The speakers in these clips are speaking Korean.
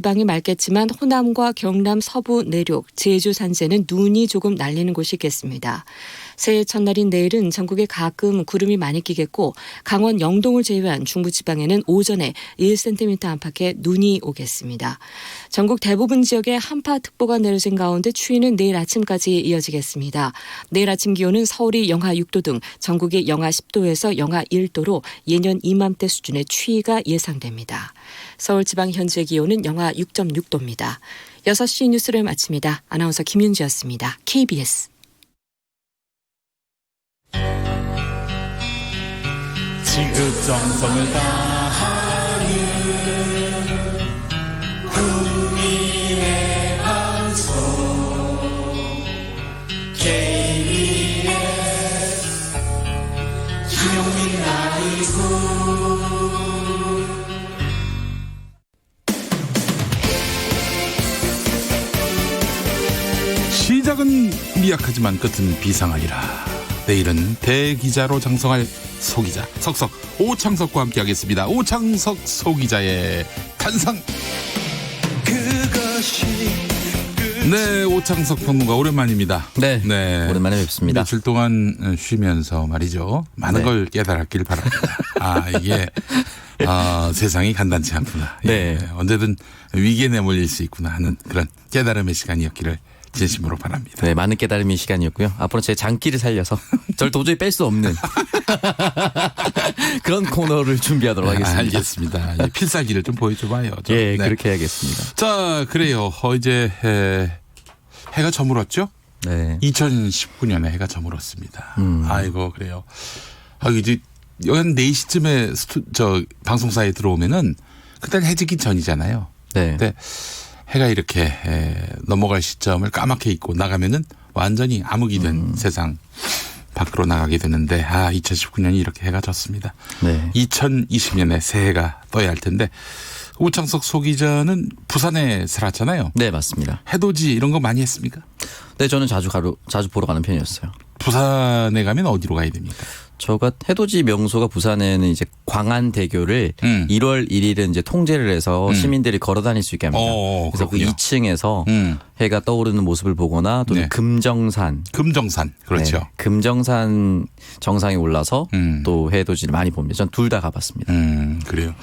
지방이 맑겠지만 호남과 경남 서부 내륙, 제주 산세는 눈이 조금 날리는 곳이 있겠습니다. 새해 첫날인 내일은 전국에 가끔 구름이 많이 끼겠고 강원 영동을 제외한 중부지방에는 오전에 1cm 안팎의 눈이 오겠습니다. 전국 대부분 지역에 한파특보가 내려진 가운데 추위는 내일 아침까지 이어지겠습니다. 내일 아침 기온은 서울이 영하 6도 등 전국이 영하 10도에서 영하 1도로 예년 이맘때 수준의 추위가 예상됩니다. 서울 지방 현재 기온은 영하 6.6도입니다. 6시 뉴스를 마칩니다. 아나운서 김윤지였습니다. KBS. 지극 정성을 다하는 국민의 방송 KBS 김용민 라이브. 시작은 미약하지만 끝은 비상하리라. 내일은 대기자로 장성할 소기자 석석 오창석과 함께하겠습니다. 오창석 소기자의 탄상. 네, 오창석 평론가 오랜만입니다. 네, 오랜만에 뵙습니다. 며칠 동안 쉬면서 말이죠. 많은 걸 깨달았길 바랍니다. 이게 세상이 간단치 않구나. 네. 예, 언제든 위기에 내몰릴 수 있구나 하는 그런 깨달음의 시간이었기를 진심으로 바랍니다. 네, 많은 깨달음의 시간이었고요. 앞으로 제 장기를 살려서 저를 도저히 뺄 수 없는 그런 코너를 준비하도록 하겠습니다. 알겠습니다. 필살기를 좀 보여줘봐요. 예, 네. 그렇게 해야겠습니다. 자, 그래요. 이제 해가 저물었죠? 네. 2019년에 해가 저물었습니다. 아이고, 그래요. 이제 한 4시쯤에 방송사에 들어오면은 그때는 해지기 전이잖아요. 네. 근데 해가 이렇게 넘어갈 시점을 까맣게 잊고 나가면은 완전히 암흑이 된 세상 밖으로 나가게 되는데 2019년이 이렇게 해가 졌습니다. 네. 2020년에 새해가 떠야 할 텐데 오창석 소기자는 부산에 살았잖아요. 네, 맞습니다. 해돋이 이런 거 많이 했습니까? 네, 저는 자주 보러 가는 편이었어요. 부산에 가면 어디로 가야 됩니까? 저가 해돋이 명소가 부산에는 이제 광안대교를 1월 1일은 이제 통제를 해서 시민들이 걸어 다닐 수 있게 합니다. 그래서 그렇군요. 그 2층에서 해가 떠오르는 모습을 보거나 또는 네. 금정산. 그렇죠. 네, 금정산 정상에 올라서 또 해돋이를 많이 봅니다. 전 둘 다 가봤습니다. 그래요.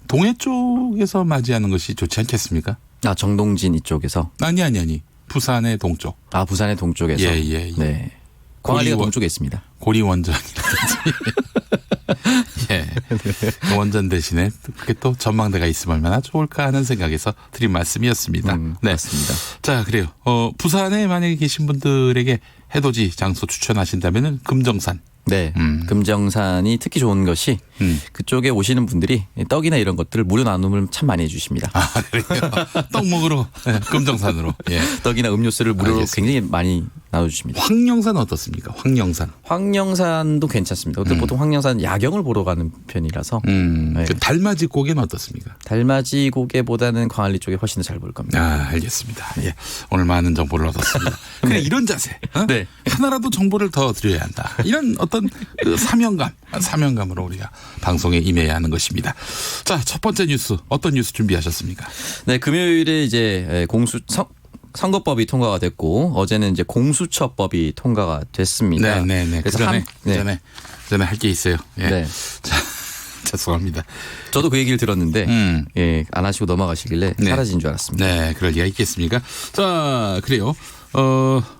동해 쪽에서 맞이하는 것이 좋지 않겠습니까? 정동진 이쪽에서. 아니. 부산의 동쪽. 부산의 동쪽에서. 예. 네. 광안리가 동쪽에 있습니다. 고리 원전이라든지. 예. 그 원전 대신에 그게 또 전망대가 있으면 얼마나 좋을까 하는 생각에서 드린 말씀이었습니다. 네. 맞습니다. 자, 그래요. 부산에 만약에 계신 분들에게 해돋이 장소 추천하신다면은 금정산. 네. 금정산이 특히 좋은 것이 그쪽에 오시는 분들이 떡이나 이런 것들을 무료 나눔을 참 많이 해주십니다. 그래요. 떡 먹으러 금정산으로. 예. 떡이나 음료수를 무료로 알겠습니다. 굉장히 많이 나눠주십니다. 황령산 어떻습니까? 황령산도 괜찮습니다. 근데 보통 황령산 야경을 보러 가는 편이라서. 네. 그 달맞이 고개는 어떻습니까? 달맞이 고개보다는 광안리 쪽에 훨씬 더 잘 보일 겁니다. 알겠습니다. 예. 오늘 많은 정보를 얻었습니다. 그래, 이런 자세. 네. 하나라도 정보를 더 드려야 한다. 이런 어떤 그 사명감으로 우리가 방송에 임해야 하는 것입니다. 자, 첫 번째 뉴스 어떤 뉴스 준비하셨습니까? 네, 금요일에 이제 선거법이 통과가 됐고 어제는 이제 공수처법이 통과가 됐습니다. 네. 그래서 전에 할 게 있어요. 예. 네. 자, 죄송합니다. 저도 그 얘기를 들었는데 안 하시고 넘어가시길래 네. 사라진 줄 알았습니다. 네, 그럴 리가 있겠습니까? 자, 그래요.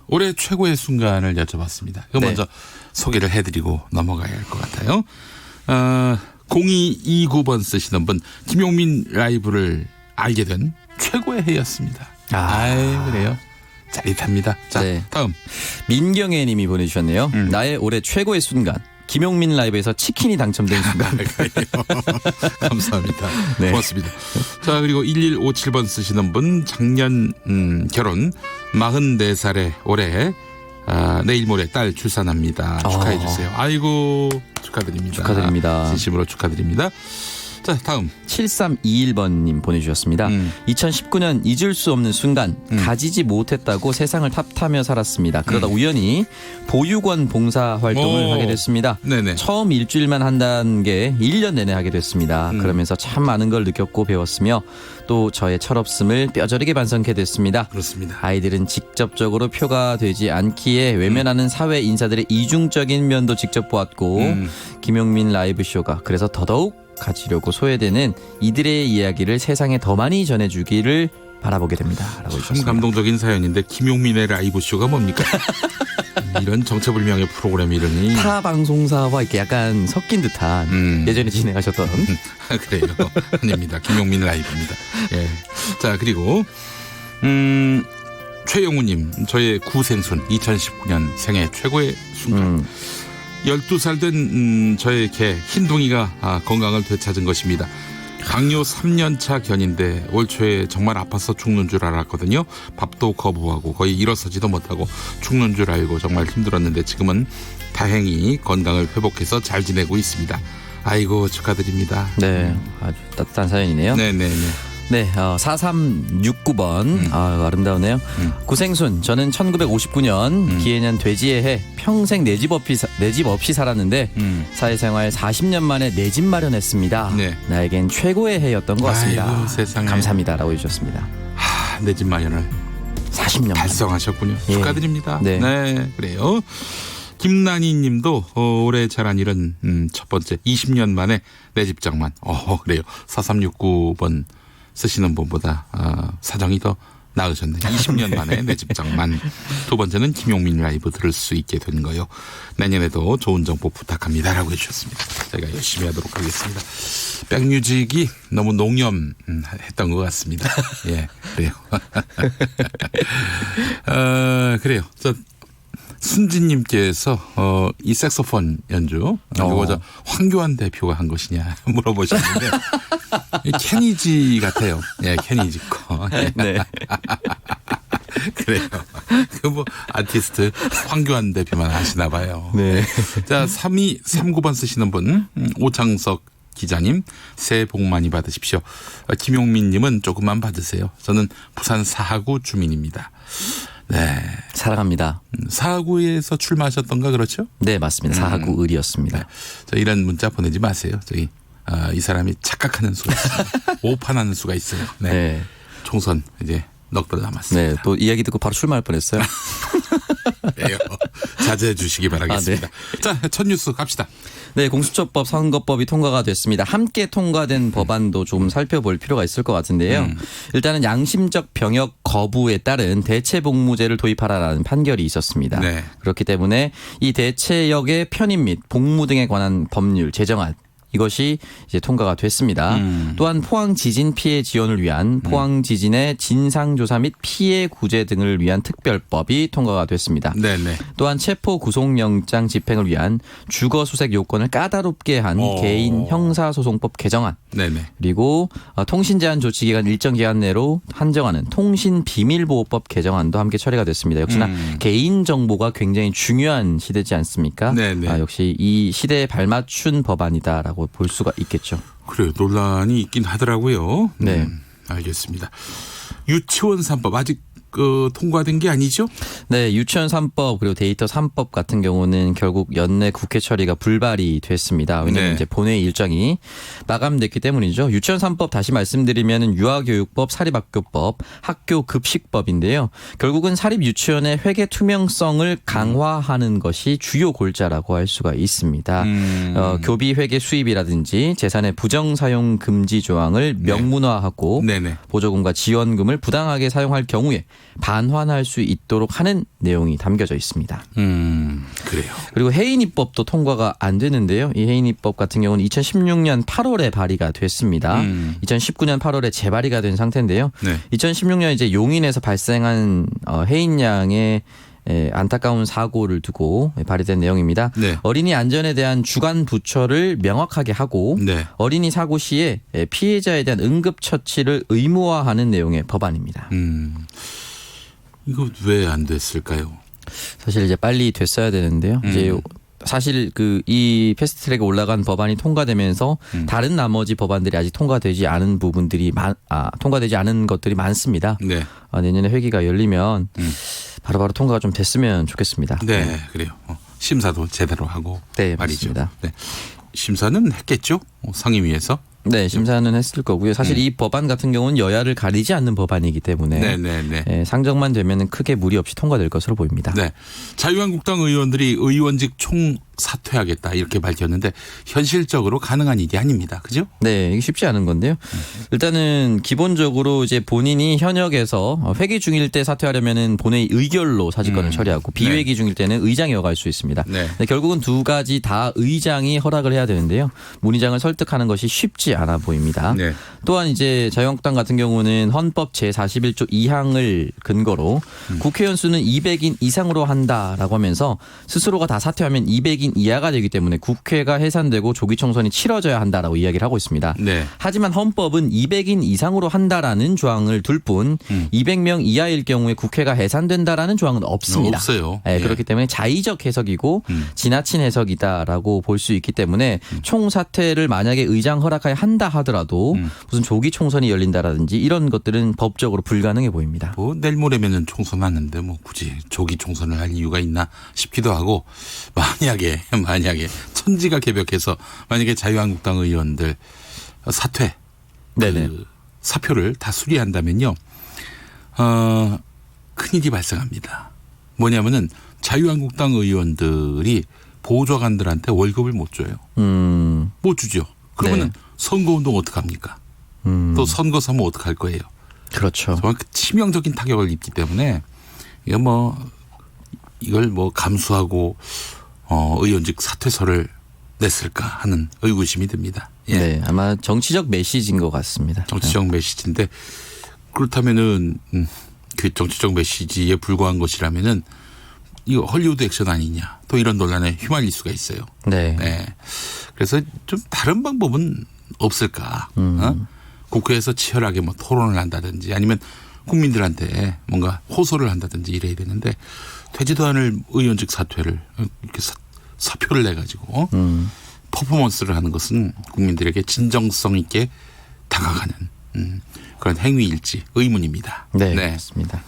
올해 최고의 순간을 여쭤봤습니다. 이거 네. 먼저 소개를 해드리고 넘어가야 할 것 같아요. 0229번 쓰시는 분, 김용민 라이브를 알게 된 최고의 해였습니다. 그래요. 짜릿합니다. 자, 네. 다음. 민경애 님이 보내주셨네요. 나의 올해 최고의 순간. 김용민 라이브에서 치킨이 당첨된 순간. 감사합니다. 네. 고맙습니다. 자, 그리고 1157번 쓰시는 분, 작년 결혼 44살에 올해 내일 모레 딸 출산합니다. 축하해 주세요. 아이고, 축하드립니다. 축하드립니다. 진심으로 축하드립니다. 자, 다음. 7321번님 보내주셨습니다. 2019년 잊을 수 없는 순간 가지지 못했다고 세상을 탓하며 살았습니다. 그러다 우연히 보육원 봉사 활동을 오. 하게 됐습니다. 네네. 처음 일주일만 한다는 게 1년 내내 하게 됐습니다. 그러면서 참 많은 걸 느꼈고 배웠으며 또 저의 철없음을 뼈저리게 반성하게 됐습니다. 그렇습니다. 아이들은 직접적으로 표가 되지 않기에 외면하는 사회 인사들의 이중적인 면도 직접 보았고 김용민 라이브쇼가 그래서 더더욱 가지려고 소외되는 이들의 이야기를 세상에 더 많이 전해주기를 바라보게 됩니다. 라고 참 해주셨습니다. 감동적인 사연인데 김용민의 라이브 쇼가 뭡니까? 이런 정체불명의 프로그램 이름이 타 방송사와 이렇게 약간 섞인 듯한 예전에 진행하셨던 그래요. 아닙니다. 김용민 라이브입니다. 예. 자, 그리고 최영우님, 저의 구생순 2019년 생애 최고의 순간. 12살 된 저의 개 흰둥이가 건강을 되찾은 것입니다. 당뇨 3년차 견인데 올 초에 정말 아파서 죽는 줄 알았거든요. 밥도 거부하고 거의 일어서지도 못하고 죽는 줄 알고 정말 힘들었는데 지금은 다행히 건강을 회복해서 잘 지내고 있습니다. 아이고 축하드립니다. 네, 아주 따뜻한 사연이네요. 네네네. 네, 4369번. 아름다우네요. 구생순, 저는 1959년 기해년 돼지의 해 평생 내 집 없이 살았는데 사회생활 40년 만에 내 집 마련했습니다. 네. 나에겐 최고의 해였던 것 같습니다. 아이고, 세상에. 감사합니다라고 해주셨습니다. 내 집 마련을 40년 만에. 달성하셨군요. 예. 축하드립니다. 네. 그래요. 김난희 님도 올해 자란 일은 첫 번째 20년 만에 내 집장만. 그래요. 4369번 쓰시는 분보다 사정이 더 나으셨네요. 20년 만에 내 집장만. 두 번째는 김용민 라이브 들을 수 있게 된 거요. 내년에도 좋은 정보 부탁합니다라고 해주셨습니다. 제가 열심히 하도록 하겠습니다. 백뮤직이 너무 농염했던 것 같습니다. 예, 그래요. 그래요. 순진님께서 이 색소폰 연주 이거 저 황교안 대표가 한 것이냐 물어보셨는데 케니지 같아요. 예, 케니지 거. 네. 그래요. 그 뭐 아티스트 황교안 대표만 아시나 봐요. 네. 자, 3239번 쓰시는 분 오창석 기자님 새해 복 많이 받으십시오. 김용민님은 조금만 받으세요. 저는 부산 사하구 주민입니다. 네. 사랑합니다. 사하구에서 출마하셨던가 그렇죠? 네, 맞습니다. 사하구 을이었습니다. 네. 저 이런 문자 보내지 마세요. 저기 이 사람이 착각하는 수가 있어요. 오판하는 수가 있어요. 네. 네. 총선 이제 넉 달 남았습니다. 네, 또 이야기 듣고 바로 출마할 뻔했어요. 네요. 자제해 주시기 바라겠습니다. 자, 첫 뉴스 갑시다. 네, 공수처법, 선거법이 통과가 됐습니다. 함께 통과된 법안도 좀 살펴볼 필요가 있을 것 같은데요. 일단은 양심적 병역 거부에 따른 대체복무제를 도입하라라는 판결이 있었습니다. 네. 그렇기 때문에 이 대체역의 편입 및 복무 등에 관한 법률 제정안 이것이 이제 통과가 됐습니다. 또한 포항 지진 피해 지원을 위한 포항 지진의 진상조사 및 피해 구제 등을 위한 특별법이 통과가 됐습니다. 네네. 또한 체포 구속영장 집행을 위한 주거 수색 요건을 까다롭게 한 개인 형사소송법 개정안. 네네. 그리고 통신 제한 조치 기간 일정 기간 내로 한정하는 통신 비밀보호법 개정안도 함께 처리가 됐습니다. 역시나 개인 정보가 굉장히 중요한 시대지 않습니까? 네네. 역시 이 시대에 발맞춘 법안이다라고 볼 수가 있겠죠. 그래요. 논란이 있긴 하더라고요. 네. 알겠습니다. 유치원 3법 아직 통과된 게 아니죠? 네, 유치원 3법 그리고 데이터 3법 같은 경우는 결국 연내 국회 처리가 불발이 됐습니다. 왜냐하면 네. 이제 본회의 일정이 마감됐기 때문이죠. 유치원 3법 다시 말씀드리면 유아교육법, 사립학교법, 학교급식법인데요. 결국은 사립 유치원의 회계 투명성을 강화하는 것이 주요 골자라고 할 수가 있습니다. 교비 회계 수입이라든지 재산의 부정 사용 금지 조항을 명문화하고 네네. 보조금과 지원금을 부당하게 사용할 경우에 반환할 수 있도록 하는 내용이 담겨져 있습니다. 그래요. 그리고 해인입법도 통과가 안 되는데요. 이 해인입법 같은 경우는 2016년 8월에 발의가 됐습니다. 2019년 8월에 재발의가 된 상태인데요. 네. 2016년 이제 용인에서 발생한 해인양의 안타까운 사고를 두고 발의된 내용입니다. 네. 어린이 안전에 대한 주관 부처를 명확하게 하고 네. 어린이 사고 시에 피해자에 대한 응급처치를 의무화하는 내용의 법안입니다. 이거 왜 안 됐을까요? 사실 이제 빨리 됐어야 되는데요. 이제 사실 이 패스트트랙에 올라간 법안이 통과되면서 다른 나머지 법안들이 아직 통과되지 않은 부분들이 통과되지 않은 것들이 많습니다. 네. 내년에 회기가 열리면 바로바로 통과가 좀 됐으면 좋겠습니다. 네, 그래요. 심사도 제대로 하고 네, 말이죠. 맞습니다. 네. 심사는 했겠죠? 상임위에서. 네, 심사는 했을 거고요. 사실 이 법안 같은 경우는 여야를 가리지 않는 법안이기 때문에 네네네. 상정만 되면 크게 무리 없이 통과될 것으로 보입니다. 네. 자유한국당 의원들이 의원직 총 사퇴하겠다 이렇게 밝혔는데 현실적으로 가능한 일이 아닙니다. 그죠? 네, 이게 쉽지 않은 건데요. 일단은 기본적으로 이제 본인이 현역에서 회기 중일 때 사퇴하려면은 본회의 의결로 사직권을 처리하고 비회기 중일 때는 의장이 허가할 수 있습니다. 네. 근데 결국은 두 가지 다 의장이 허락을 해야 되는데요. 문 의장을 설득하는 것이 쉽지 않아 보입니다. 네. 또한 이제 자유한국당 같은 경우는 헌법 제41조 2항을 근거로 국회의원 수는 200인 이상으로 한다라고 하면서 스스로가 다 사퇴하면 200인 이하가 되기 때문에 국회가 해산되고 조기 총선이 치러져야 한다라고 이야기를 하고 있습니다. 네. 하지만 헌법은 200인 이상으로 한다라는 조항을 둘 뿐 200명 이하일 경우에 국회가 해산된다라는 조항은 없습니다. 없어요. 네, 예. 그렇기 때문에 자의적 해석이고 지나친 해석이다라고 볼 수 있기 때문에 총사퇴를 만약에 의장 허락하에 한다 하더라도 무슨 조기 총선이 열린다라든지 이런 것들은 법적으로 불가능해 보입니다. 뭐 내일 모레면은 총선 하는데 뭐 굳이 조기 총선을 할 이유가 있나 싶기도 하고 만약에 천지가 개벽해서 만약에 자유한국당 의원들 사퇴 네네. 사표를 다 수리한다면요. 큰일이 발생합니다. 뭐냐면은 자유한국당 의원들이 보좌관들한테 월급을 못 줘요. 못 주죠. 그러면은 네. 선거운동 어떡합니까? 또 선거 서면 어떡할 거예요? 그렇죠. 정말 치명적인 타격을 입기 때문에 이걸 감수하고 의원직 사퇴서를 냈을까 하는 의구심이 듭니다. 예. 네, 아마 정치적 메시지인 것 같습니다. 정치적 메시지인데 그렇다면은 그 정치적 메시지에 불과한 것이라면은 이거 헐리우드 액션 아니냐 또 이런 논란에 휘말릴 수가 있어요. 네. 네. 그래서 좀 다른 방법은 없을까? 국회에서 치열하게 토론을 한다든지 아니면 국민들한테 뭔가 호소를 한다든지 이래야 되는데 되지도 않을 의원직 사퇴를 이렇게 사표를 내가지고 퍼포먼스를 하는 것은 국민들에게 진정성 있게 다가가는 그런 행위일지 의문입니다. 네, 맞습니다.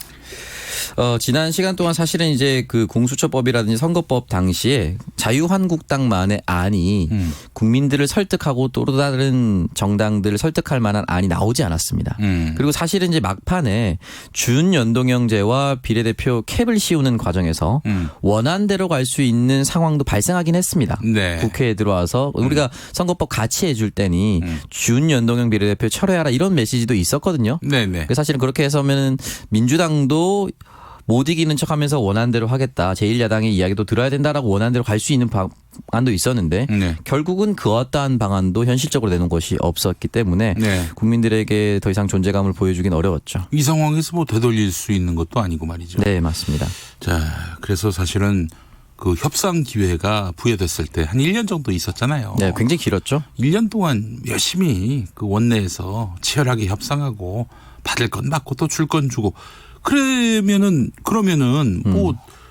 지난 시간 동안 사실은 이제 그 공수처법이라든지 선거법 당시에 자유한국당만의 안이 국민들을 설득하고 또 다른 정당들을 설득할 만한 안이 나오지 않았습니다. 그리고 사실은 이제 막판에 준연동형제와 비례대표 캡을 씌우는 과정에서 원안대로 갈 수 있는 상황도 발생하긴 했습니다. 네. 국회에 들어와서 우리가 선거법 같이 해줄 때니 준연동형 비례대표 철회하라 이런 메시지도 있었거든요. 네네. 사실은 그렇게 해서면 민주당도 못 이기는 척하면서 원안대로 하겠다. 제1야당의 이야기도 들어야 된다라고 원안대로 갈 수 있는 방안도 있었는데 네. 결국은 그 어떠한 방안도 현실적으로 내놓은 것이 없었기 때문에 네. 국민들에게 더 이상 존재감을 보여주긴 어려웠죠. 이 상황에서 되돌릴 수 있는 것도 아니고 말이죠. 네, 맞습니다. 자, 그래서 사실은 그 협상 기회가 부여됐을 때 한 1년 정도 있었잖아요. 네, 굉장히 길었죠. 1년 동안 열심히 그 원내에서 치열하게 협상하고 받을 건 받고 또 줄 건 주고 그러면은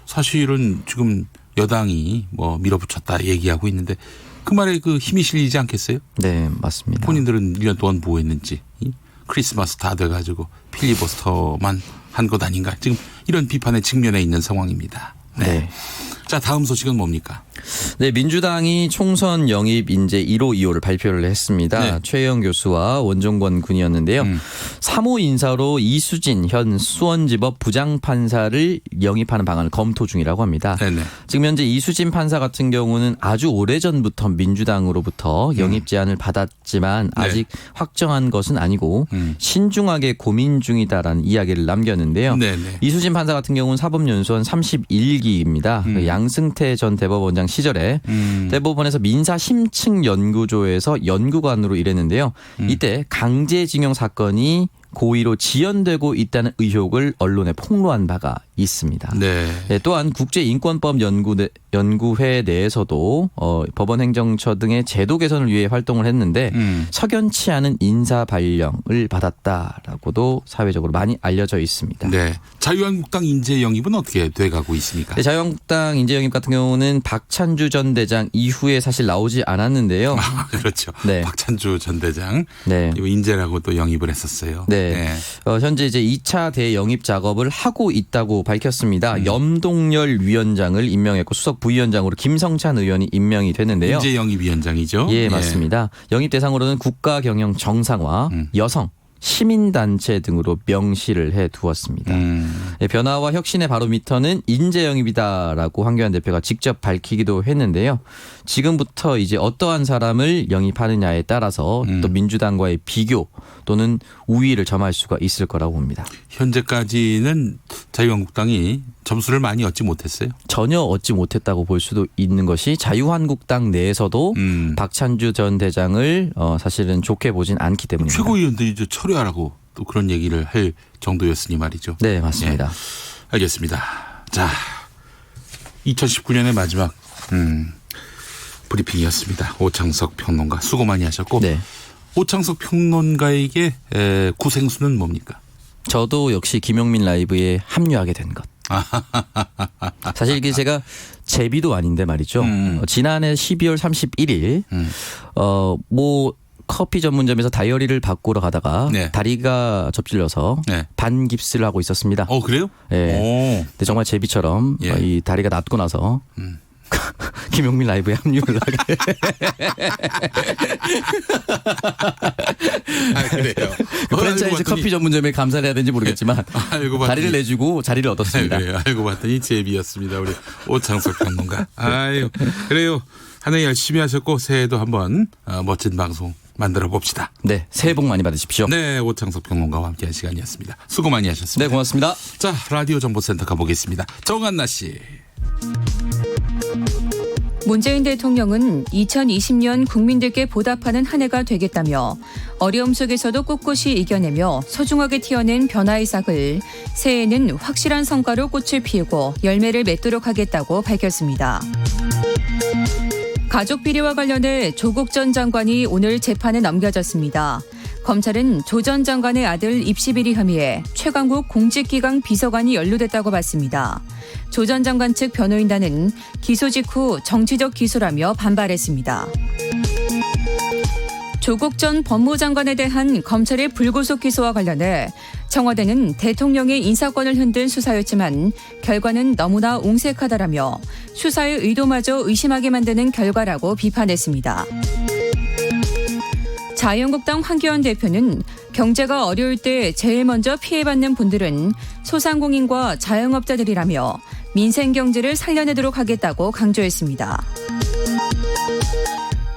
사실은 지금 여당이 밀어붙였다 얘기하고 있는데 그 말에 그 힘이 실리지 않겠어요? 네, 맞습니다. 본인들은 1년 동안 뭐 했는지 크리스마스 다 돼가지고 필리버스터만 한 것 아닌가 지금 이런 비판에 직면해 있는 상황입니다. 네. 자, 다음 소식은 뭡니까? 네, 민주당이 총선 영입 인재 1호 2호를 발표를 했습니다. 네. 최영 교수와 원종권 군이었는데요. 3호 인사로 이수진 현 수원지법 부장판사를 영입하는 방안을 검토 중이라고 합니다. 네네. 지금 현재 이수진 판사 같은 경우는 아주 오래전부터 민주당으로부터 영입 제안을 받았지만 아직 확정한 것은 아니고 신중하게 고민 중이다라는 이야기를 남겼는데요. 네네. 이수진 판사 같은 경우는 사법연수원 31기입니다. 양승태 전 대법원장 시절에 대법원에서 민사 심층 연구조에서 연구관으로 일했는데요. 이때 강제징용 사건이 고의로 지연되고 있다는 의혹을 언론에 폭로한 바가 있습니다. 네. 네, 또한 국제인권법 연구회 내에서도 법원행정처 등의 제도 개선을 위해 활동을 했는데 석연치 않은 인사 발령을 받았다라고도 사회적으로 많이 알려져 있습니다. 네. 자유한국당 인재 영입은 어떻게 돼가고 있습니까? 네, 자유한국당 인재 영입 같은 경우는 박찬주 전 대장 이후에 사실 나오지 않았는데요. 아, 그렇죠. 네. 박찬주 전 대장 네. 이거 인재라고 또 영입을 했었어요. 네. 현재 이제 2차 대영입 작업을 하고 있다고 밝혔습니다. 염동열 위원장을 임명했고 수석 부위원장으로 김성찬 의원이 임명이 됐는데요. 인재 영입위원장이죠. 예, 맞습니다. 영입 대상으로는 국가 경영 정상화, 여성, 시민단체 등으로 명시를 해두었습니다. 예, 변화와 혁신의 바로미터는 인재 영입이다라고 황교안 대표가 직접 밝히기도 했는데요. 지금부터 이제 어떠한 사람을 영입하느냐에 따라서 또 민주당과의 비교 또는 우위를 점할 수가 있을 거라고 봅니다. 현재까지는 자유한국당이 점수를 많이 얻지 못했어요. 전혀 얻지 못했다고 볼 수도 있는 것이 자유한국당 내에서도 박찬주 전 대장을 사실은 좋게 보진 않기 때문입니다. 최고위원들이 철회하라고 또 그런 얘기를 할 정도였으니 말이죠. 네, 맞습니다. 예, 알겠습니다. 자, 2019년의 마지막 브리핑이었습니다. 오창석 평론가 수고 많이 하셨고 네. 오창석 평론가에게 구생수는 뭡니까? 저도 역시 김용민 라이브에 합류하게 된 것. 사실 이게 제가 제비도 아닌데 말이죠. 지난해 12월 31일 뭐 커피 전문점에서 다이어리를 바꾸러 가다가 네. 다리가 접질려서 네. 반깁스를 하고 있었습니다. 그래요? 네. 근데 정말 제비처럼 예. 이 다리가 낫고 나서 김용민 라이브에 합류를 하게. 그래요. 그 프랜차이즈 커피 전문점에 감사를 해야 되는지 모르겠지만 알고 봤더니 다리를 내주고 자리를 얻었습니다. 그래요. 알고 봤더니 제비였습니다. 우리 오창석 평론가. 아유, 그래요. 한 해 열심히 하셨고 새해도 한번 멋진 방송 만들어 봅시다. 네, 새해 복 많이 받으십시오. 네, 오창석 평론가와 함께한 시간이었습니다. 수고 많이 하셨습니다. 네, 고맙습니다. 자, 라디오 정보센터 가보겠습니다. 정한나 씨. 문재인 대통령은 2020년 국민들께 보답하는 한 해가 되겠다며 어려움 속에서도 꿋꿋이 이겨내며 소중하게 튀어낸 변화의 싹을 새해에는 확실한 성과로 꽃을 피우고 열매를 맺도록 하겠다고 밝혔습니다. 가족 비리와 관련해 조국 전 장관이 오늘 재판에 넘겨졌습니다. 검찰은 조 전 장관의 아들 입시비리 혐의에 최강욱 공직기강 비서관이 연루됐다고 봤습니다. 조 전 장관 측 변호인단은 기소 직후 정치적 기소라며 반발했습니다. 조국 전 법무장관에 대한 검찰의 불구속 기소와 관련해 청와대는 대통령의 인사권을 흔든 수사였지만 결과는 너무나 옹색하다라며 수사의 의도마저 의심하게 만드는 결과라고 비판했습니다. 자유한국당 황교안 대표는 경제가 어려울 때 제일 먼저 피해받는 분들은 소상공인과 자영업자들이라며 민생 경제를 살려내도록 하겠다고 강조했습니다.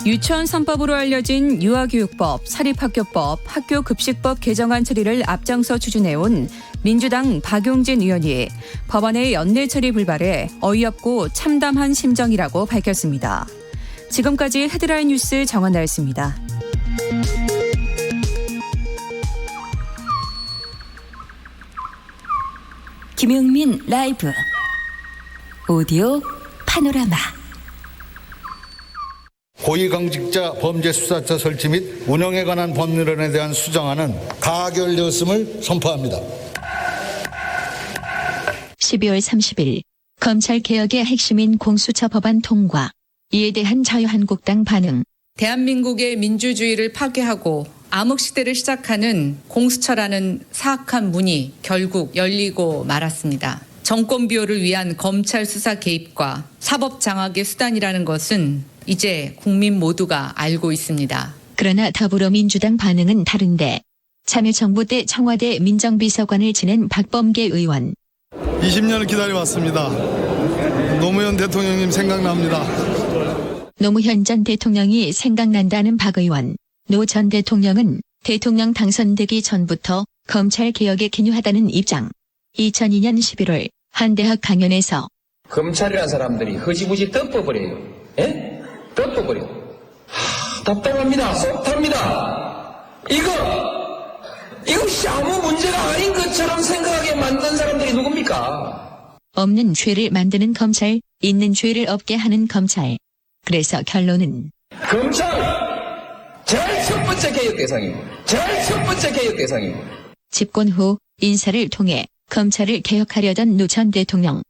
유치원 3법으로 알려진 유아교육법, 사립학교법, 학교급식법 개정안 처리를 앞장서 추진해온 민주당 박용진 의원이 법안의 연내 처리 불발에 어이없고 참담한 심정이라고 밝혔습니다. 지금까지 헤드라인 뉴스 정한나였습니다. 김용민 라이브 오디오 파노라마 고위공직자 범죄수사처 설치 및 운영에 관한 법률안에 대한 수정안은 가결되었음을 선포합니다. 12월 30일 검찰개혁의 핵심인 공수처 법안 통과. 이에 대한 자유한국당 반응. 대한민국의 민주주의를 파괴하고 암흑시대를 시작하는 공수처라는 사악한 문이 결국 열리고 말았습니다. 정권 비호를 위한 검찰 수사 개입과 사법 장악의 수단이라는 것은 이제 국민 모두가 알고 있습니다. 그러나 더불어민주당 반응은 다른데 참여정부 때 청와대 민정비서관을 지낸 박범계 의원. 20년을 기다려왔습니다. 노무현 대통령님 생각납니다. 노무현 전 대통령이 생각난다는 박 의원. 노 전 대통령은 대통령 당선되기 전부터 검찰개혁에 기여하다는 입장. 2002년 11월 한 대학 강연에서 검찰이라는 사람들이 흐지부지 덮어버려요. 예? 덮어버려. 답답합니다. 쏙탑니다. 이거 이것이 아무 문제가 아닌 것처럼 생각하게 만든 사람들이 누굽니까? 없는 죄를 만드는 검찰, 있는 죄를 없게 하는 검찰. 그래서 결론은 검찰 제일 첫 번째 개혁 대상입니다. 제일 첫 번째 개혁 대상입니다. 집권 후 인사를 통해 검찰을 개혁하려던 노 전 대통령.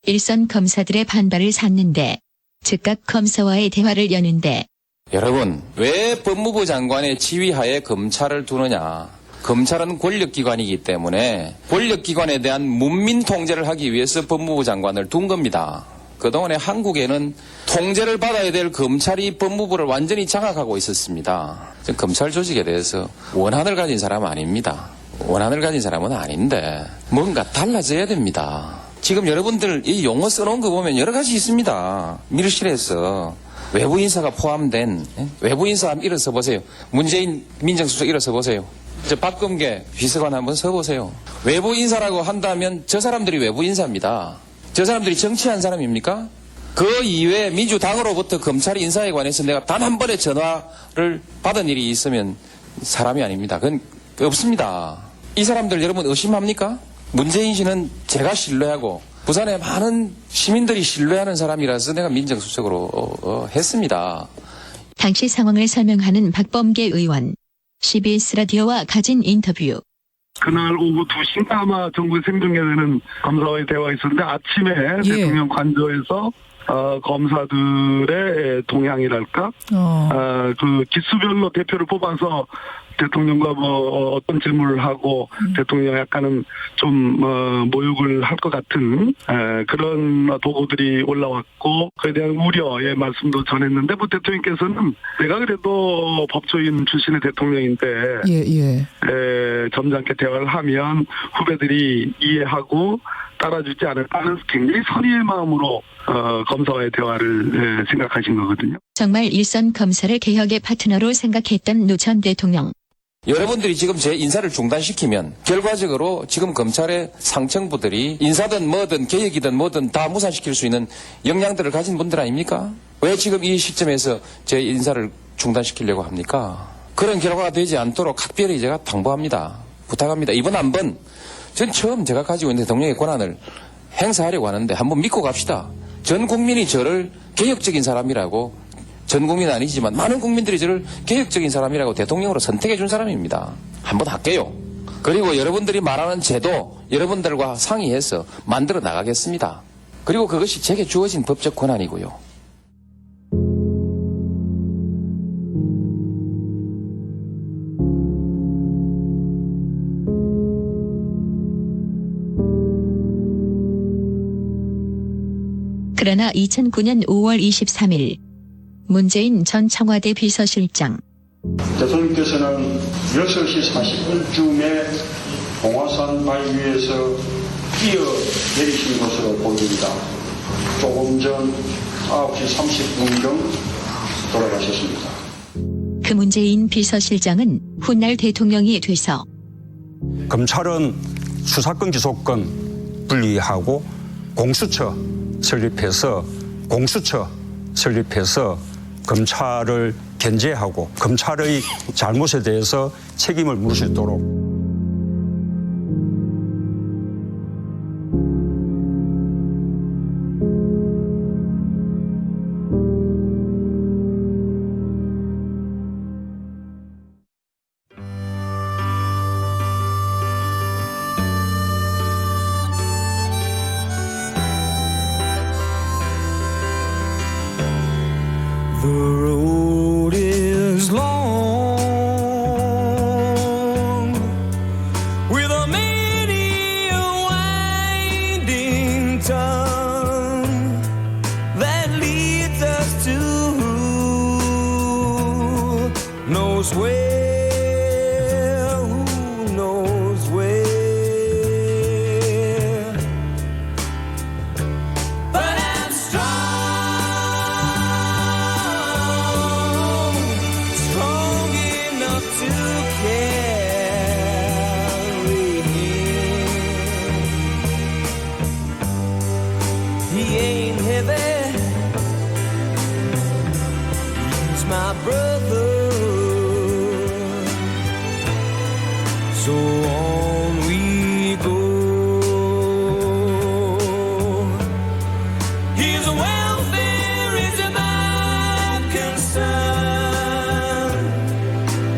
일선 검사들의 반발을 샀는데 즉각 검사와의 대화를 여는데 여러분, 왜 법무부 장관의 지휘하에 검찰을 두느냐? 검찰은 권력기관이기 때문에 권력기관에 대한 문민 통제를 하기 위해서 법무부 장관을 둔 겁니다. 그동안에 한국에는 통제를 받아야 될 검찰이 법무부를 완전히 장악하고 있었습니다. 검찰 조직에 대해서 원한을 가진 사람은 아닙니다. 원한을 가진 사람은 아닌데 뭔가 달라져야 됩니다. 지금 여러분들 이 용어 써놓은 거 보면 여러 가지 있습니다. 밀실에서 외부 인사가 포함된 외부 인사 한번 일어서 보세요. 문재인 민정수석 일어서 보세요. 저 박범계 비서관 한번 서보세요. 외부 인사라고 한다면 저 사람들이 외부 인사입니다. 저 사람들이 정치한 사람입니까? 그 이외에 민주당으로부터 검찰 인사에 관해서 내가 단 한 번의 전화를 받은 일이 있으면 사람이 아닙니다. 그건 없습니다. 이 사람들 여러분 의심합니까? 문재인 씨는 제가 신뢰하고 부산의 많은 시민들이 신뢰하는 사람이라서 내가 민정수석으로 했습니다. 당시 상황을 설명하는 박범계 의원. CBS 라디오와 가진 인터뷰. 그날 오후 2시인가 아마 정부 생중계되는 검사와의 대화가 있었는데 아침에 대통령 관저에서 검사들의 동향이랄까 그 기수별로 대표를 뽑아서 대통령과 어떤 질문을 하고 대통령 약간은 좀 모욕을 할 것 같은 그런 도구들이 올라왔고 그에 대한 우려의 말씀도 전했는데 대통령께서는 내가 그래도 법조인 출신의 대통령인데 점잖게 대화를 하면 후배들이 이해하고 따라주지 않을까는 굉장히 선의의 마음으로 검사와의 대화를 생각하신 거거든요. 정말 일선 검사를 개혁의 파트너로 생각했던 노 전 대통령. 여러분들이 지금 제 인사를 중단시키면 결과적으로 지금 검찰의 상층부들이 인사든 뭐든 개혁이든 뭐든 다 무산시킬 수 있는 역량들을 가진 분들 아닙니까? 왜 지금 이 시점에서 제 인사를 중단시키려고 합니까? 그런 결과가 되지 않도록 각별히 제가 당부합니다. 부탁합니다. 이번 한 번 전 처음 제가 가지고 있는 대통령의 권한을 행사하려고 하는데 한번 믿고 갑시다. 전 국민이 저를 개혁적인 사람이라고 전 국민은 아니지만 많은 국민들이 저를 개혁적인 사람이라고 대통령으로 선택해 준 사람입니다. 한번 할게요. 그리고 여러분들이 말하는 제도 여러분들과 상의해서 만들어 나가겠습니다. 그리고 그것이 제게 주어진 법적 권한이고요. 그러나 2009년 5월 23일 문재인 전 청와대 비서실장. 대통령께서는 6시 40분쯤에 봉화산 바위 위에서 뛰어내리신 것으로 보입니다. 조금 전 9시 30분경 돌아가셨습니다. 그 문재인 비서실장은 훗날 대통령이 돼서 검찰은 수사권 기소권 분리하고 공수처 설립해서 검찰을 견제하고 검찰의 잘못에 대해서 책임을 물을 수 있도록 The road is long with a many winding tongue that leads us to who knows where, who knows where. But I'm strong. My brother, So on we go. His welfare is my concern.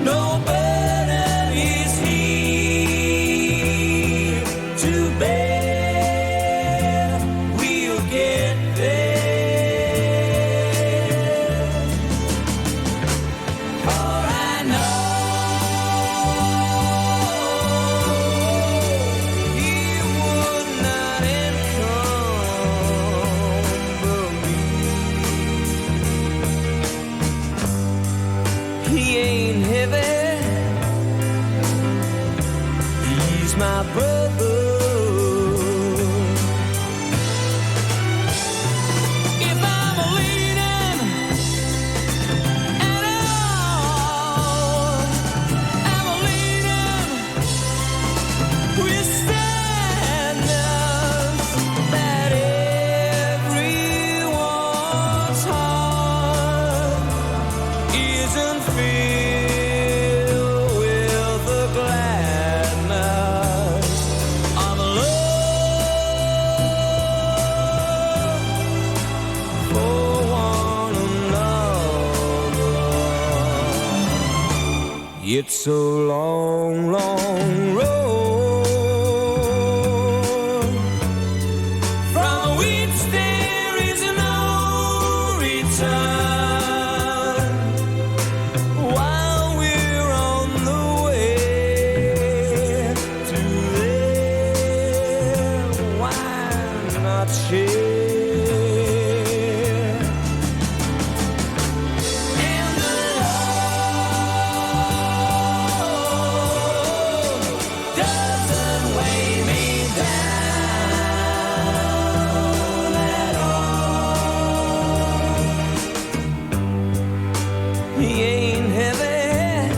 No burden is he to bear. We'll get there. For I know he would not encumber me. He ain't heavy. He's my brother. If I'm leaning at all, I'm leaning with sadness that everyone's heart isn't filled with the gladness of love for one another. It's a long, long road from which there is no return. While we're on the way to there, why not share? And the love doesn't weigh me down at all. He ain't heavy.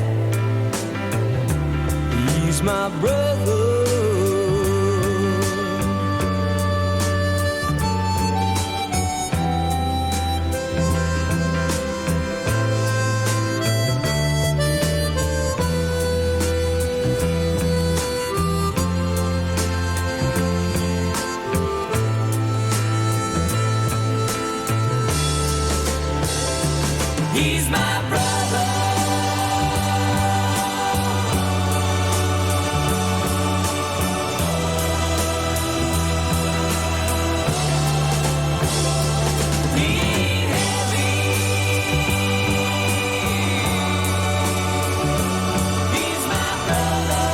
He's my brother. He's my brother. He ain't heavy. He's my brother.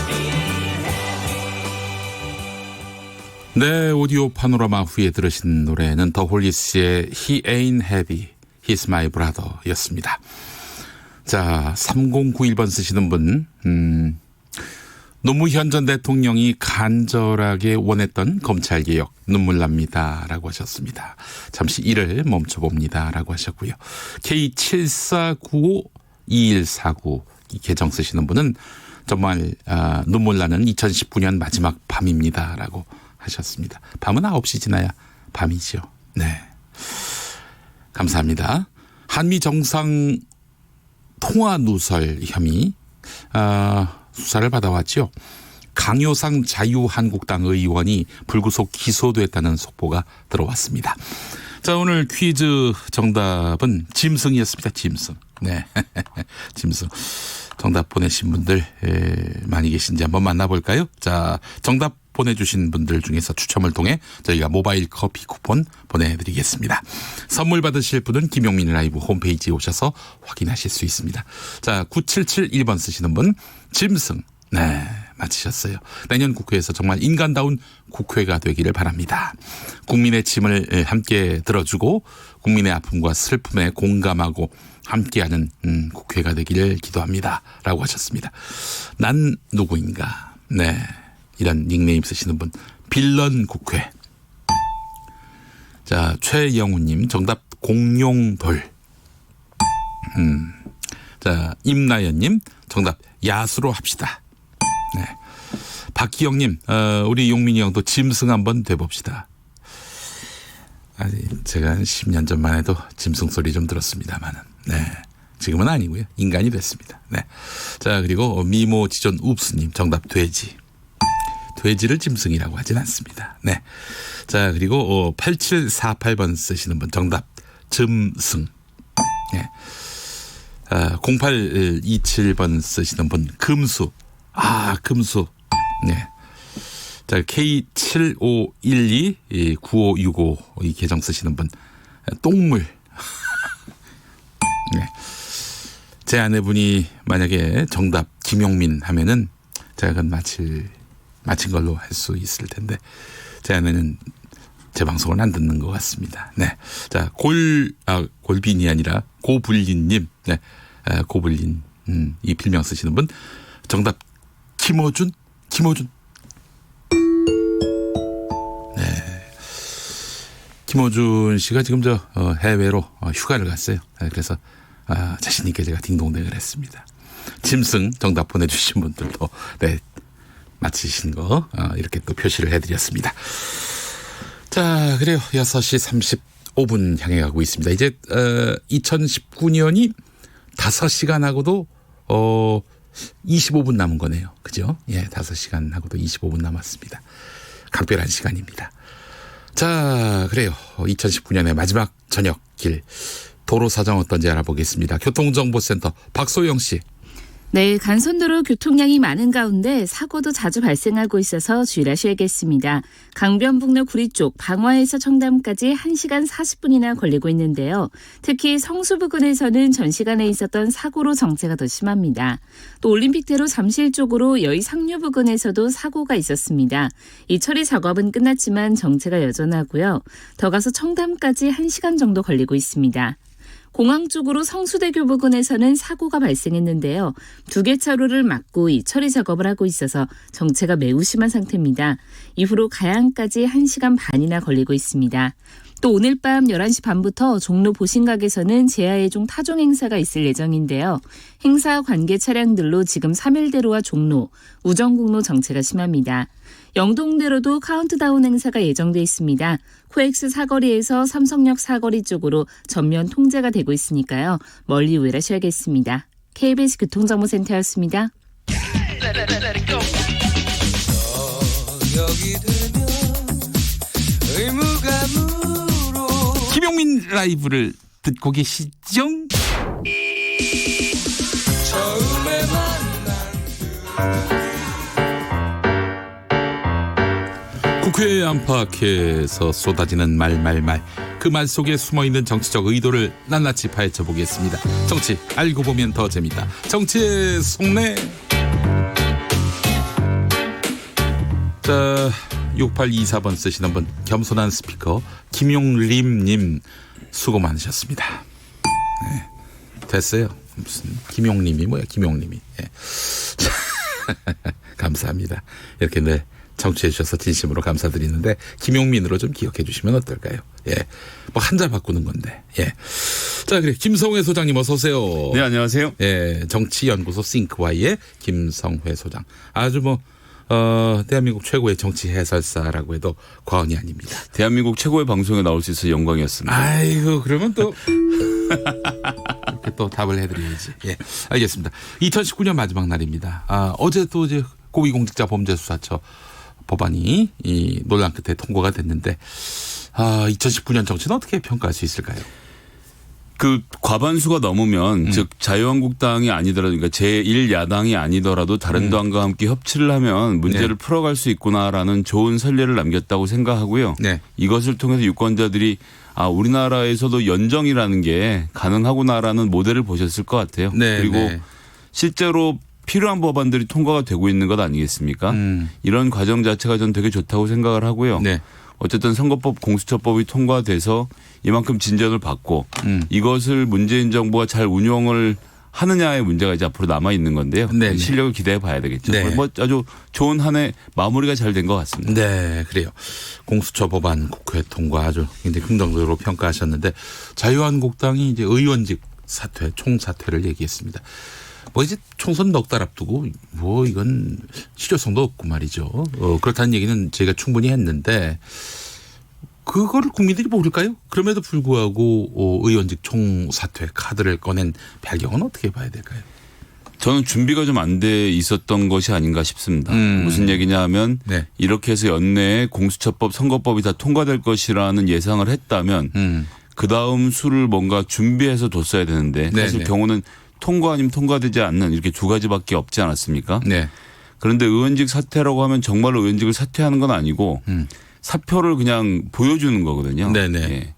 He ain't heavy. 네, 오디오 파노라마 후에 들으신 노래는 더 홀리스의 He Ain't Heavy, He's My Brother 였습니다. 자, 3091번 쓰시는 분, 노무현 전 대통령이 간절하게 원했던 검찰개혁 눈물 납니다 라고 하셨습니다. 잠시 일을 멈춰봅니다 라고 하셨고요. K74952149 이 계정 쓰시는 분은 정말 눈물 나는 2019년 마지막 밤입니다 라고 하셨습니다. 밤은 9시 지나야 밤이죠. 네, 감사합니다. 한미 정상 통화 누설 혐의 수사를 받아왔죠. 강효상 자유한국당 의원이 불구속 기소됐다는 속보가 들어왔습니다. 자, 오늘 퀴즈 정답은 짐승이었습니다. 짐승. 네, 짐승. 정답 보내신 분들 많이 계신지 한번 만나볼까요? 자, 정답 보내주신 분들 중에서 추첨을 통해 저희가 모바일 커피 쿠폰 보내드리겠습니다. 선물 받으실 분은 김용민 라이브 홈페이지에 오셔서 확인하실 수 있습니다. 자, 9771번 쓰시는 분 짐승. 네, 맞히셨어요. 내년 국회에서 정말 인간다운 국회가 되기를 바랍니다. 국민의 짐을 함께 들어주고 국민의 아픔과 슬픔에 공감하고 함께하는 국회가 되기를 기도합니다 라고 하셨습니다. 난 누구인가. 네, 이런 닉네임 쓰시는 분 빌런 국회. 자, 최영우님 정답 공룡돌. 자, 임나연님 정답 야수로 합시다. 네, 박기영님 우리 용민이 형도 짐승 한번 돼봅시다. 아니, 제가 한 10년 전만 해도 짐승 소리 좀 들었습니다만은. 네, 지금은 아니고요. 인간이 됐습니다. 네. 자, 그리고 미모 지존 웁스님 정답 돼지. 돼지를 짐승이라고 하진 않습니다. 네. 자, 그리고 8748번 쓰시는 분 정답 즘승. 네. 0827번 쓰시는 분 금수. 금수. 네. 자, K75129565 이 계정 쓰시는 분 똥물. 네. 제 아내분이 만약에 정답 김용민 하면은 제가 그건 맞힌 걸로 할 수 있을 텐데 제 아내는 제 방송을 안 듣는 것 같습니다. 네. 자, 골빈이 아니라 고불린님. 네. 고불린. 이 필명 쓰시는 분 정답 김어준. 네. 김어준 씨가 지금 해외로 휴가를 갔어요. 그래서 자신 있게 제가 딩동댕을 했습니다. 짐승 정답 보내주신 분들도 네, 맞히신 거 이렇게 또 표시를 해드렸습니다. 자, 그래요. 6시 35분 향해 가고 있습니다. 이제 2019년이 5시간하고도 25분 남은 거네요. 그죠? 예, 5시간하고도 25분 남았습니다. 각별한 시간입니다. 자, 그래요. 2019년의 마지막 저녁길 도로 사정 어떤지 알아보겠습니다. 교통정보센터 박소영 씨. 네, 간선도로 교통량이 많은 가운데 사고도 자주 발생하고 있어서 주의하셔야겠습니다. 강변북로 구리 쪽 방화에서 청담까지 1시간 40분이나 걸리고 있는데요. 특히 성수 부근에서는 전 시간에 있었던 사고로 정체가 더 심합니다. 또 올림픽대로 잠실 쪽으로 여의 상류 부근에서도 사고가 있었습니다. 이 처리 작업은 끝났지만 정체가 여전하고요. 더 가서 청담까지 1시간 정도 걸리고 있습니다. 공항 쪽으로 성수대교 부근에서는 사고가 발생했는데요. 2개 차로를 막고 이 처리 작업을 하고 있어서 정체가 매우 심한 상태입니다. 이후로 가양까지 1시간 반이나 걸리고 있습니다. 또 오늘 밤 11시 반부터 종로 보신각에서는 제야의종 타종 행사가 있을 예정인데요. 행사 관계 차량들로 지금 3일대로와 종로, 우정국로 정체가 심합니다. 영동대로도 카운트다운 행사가 예정돼 있습니다. 코엑스 사거리에서 삼성역 사거리 쪽으로 전면 통제가 되고 있으니까요. 멀리 우회하셔야겠습니다. KBS 교통정보센터였습니다. 김용민 라이브를 듣고 계시죠? 국회 안팎에서 쏟아지는 말. 그 말 속에 숨어있는 정치적 의도를 낱낱이 파헤쳐 보겠습니다. 정치 알고 보면 더 재밌다. 정치의 속내. 자, 6824번 쓰시는 분 겸손한 스피커 김용림님 수고 많으셨습니다. 네, 됐어요. 무슨 김용림이 뭐야 김용림이. 네. 감사합니다. 이렇게 네 청취해 주셔서 진심으로 감사드리는데 김용민으로 좀 기억해 주시면 어떨까요? 예, 뭐 한자 바꾸는 건데. 예. 자, 그래 김성회 소장님 어서 오세요. 네, 안녕하세요. 예, 정치연구소 싱크와이의 김성회 소장. 아주 뭐 대한민국 최고의 정치 해설사라고 해도 과언이 아닙니다. 대한민국 최고의 방송에 나올 수 있어서 영광이었습니다. 아이고, 그러면 또 이렇게 또 답을 해드려야지. 예, 알겠습니다. 2019년 마지막 날입니다. 어제 또 이제 고위공직자 범죄수사처 법안이 이 논란 끝에 통과가 됐는데 2019년 정치는 어떻게 평가할 수 있을까요? 그 과반수가 넘으면 즉 자유한국당이 아니더라도 그러니까 제1야당이 아니더라도 다른 당과 함께 협치를 하면 문제를 네. 풀어갈 수 있구나라는 좋은 선례를 남겼다고 생각하고요. 네. 이것을 통해서 유권자들이 우리나라에서도 연정이라는 게 가능하구나라는 모델을 보셨을 것 같아요. 네, 그리고 네. 실제로 필요한 법안들이 통과가 되고 있는 것 아니겠습니까? 이런 과정 자체가 전 되게 좋다고 생각을 하고요. 네. 어쨌든 선거법 공수처법이 통과돼서 이만큼 진전을 받고 이것을 문재인 정부가 잘 운영을 하느냐의 문제가 이제 앞으로 남아 있는 건데요. 네. 실력을 기대해 봐야 되겠죠. 네. 뭐 아주 좋은 한 해 마무리가 잘 된 것 같습니다. 네, 그래요. 공수처 법안 국회 통과 아주 굉장히 긍정적으로 평가하셨는데 자유한국당이 이제 의원직 사퇴, 총사퇴를 얘기했습니다. 뭐 이제 총선 넉 달 앞두고 뭐 이건 실효성도 없고 말이죠. 그렇다는 얘기는 저희가 충분히 했는데 그거를 국민들이 모를까요? 그럼에도 불구하고 의원직 총사퇴 카드를 꺼낸 배경은 어떻게 봐야 될까요? 저는 준비가 좀 안 돼 있었던 것이 아닌가 싶습니다. 무슨 얘기냐 하면 네. 이렇게 해서 연내에 공수처법, 선거법이 다 통과될 것이라는 예상을 했다면 그다음 수를 뭔가 준비해서 뒀어야 되는데 사실 네. 경우는 통과 아니면 통과되지 않는 이렇게 두 가지밖에 없지 않았습니까? 네. 그런데 의원직 사퇴라고 하면 정말로 의원직을 사퇴하는 건 아니고 사표를 그냥 보여주는 거거든요. 네네. 예.